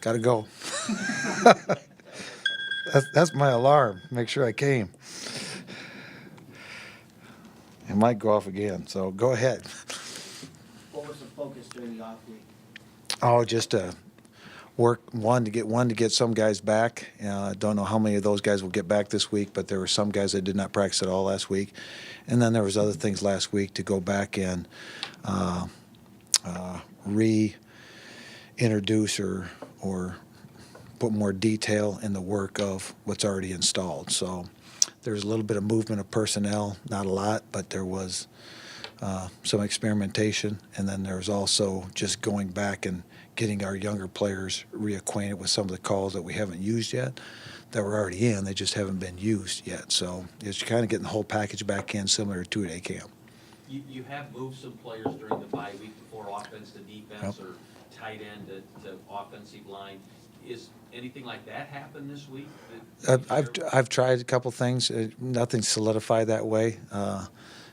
got to go. That's my alarm. Make sure I came. It might go off again, so go ahead. What was the focus during the off week? Oh, just work to get some guys back. I don't know how many of those guys will get back this week, but there were some guys that did not practice at all last week, and then there was other things last week to go back and reintroduce or put more detail in the work of what's already installed. So there's a little bit of movement of personnel, not a lot, but there was some experimentation, and then there's also just going back and getting our younger players reacquainted with some of the calls that we haven't used yet, that were already in. They just haven't been used yet. So it's kind of getting the whole package back in, similar to two-day camp. You have moved some players during the bye week before offense to defense, Yep. or tight end to offensive line. Is anything like that happen this week? I've tried a couple things. Nothing solidified that way.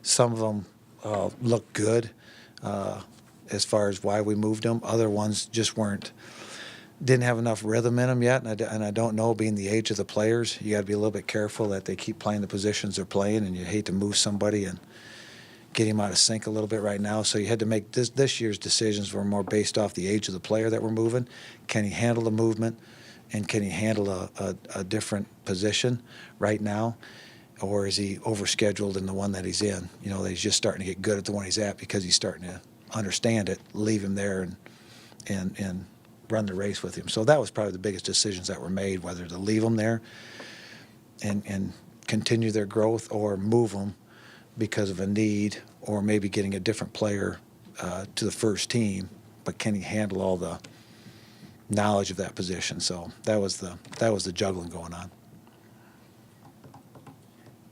Some of them look good as far as why we moved them. Other ones just didn't have enough rhythm in them yet. And I don't know, being the age of the players, you got to be a little bit careful that they keep playing the positions they're playing, and you hate to move somebody and get him out of sync a little bit right now. So you had to make this year's decisions were more based off the age of the player that we're moving. Can he handle the movement, and can he handle a different position right now? Or is he overscheduled in the one that he's in? You know, that he's just starting to get good at the one he's at because he's starting to understand it. Leave him there and run the race with him. So that was probably the biggest decisions that were made, whether to leave them there and continue their growth, or move them because of a need, or maybe getting a different player to the first team. But can he handle all the knowledge of that position? So that was the juggling going on.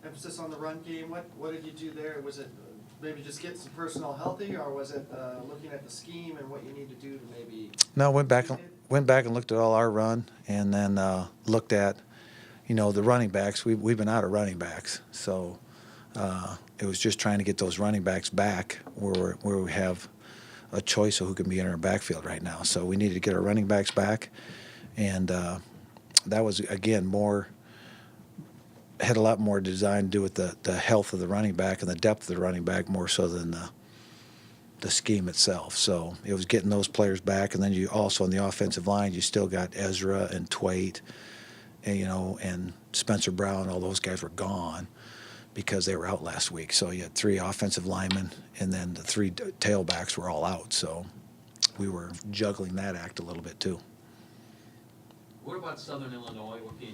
Emphasis on the run game. What did you do there? Was it maybe just get some personnel healthy, or was it looking at the scheme and what you need to do to maybe? No, went back and looked at all our run, and then looked at, the running backs. We've been out of running backs, so it was just trying to get those running backs back where we have a choice of who can be in our backfield right now. So we needed to get our running backs back, and that was, again, had a lot more design to do with the health of the running back and the depth of the running back, more so than the scheme itself. So it was getting those players back, and then you also, on the offensive line, you still got Ezra and Twait, and Spencer Brown. All those guys were gone because they were out last week. So you had 3 offensive linemen, and then the 3 tailbacks were all out. So we were juggling that act a little bit too. What about Southern Illinois? What can you